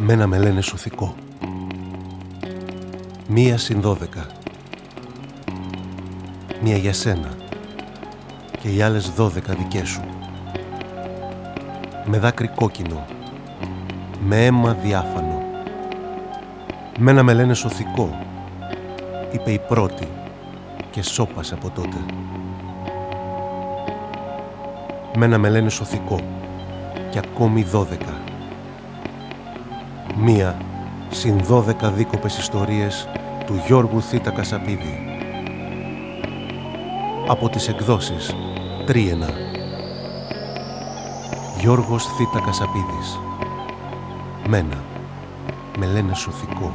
Μένα με λένε σωθικό. 1 συν 12. Μία για σένα και οι άλλες 12 δικές σου. Με δάκρυ κόκκινο, με αίμα διάφανο. Μένα με λένε σωθικό, είπε η πρώτη και σώπασε από τότε. Μένα με λένε σωθικό και ακόμη 12. 1 συν 12 δίκοπες ιστορίες του Γιώργου Θήτα Κασαπίδη. Από τις εκδόσεις Τρίαινα. Γιώργος Θήτα Κασαπίδης. Μένα με λένε σωθικό.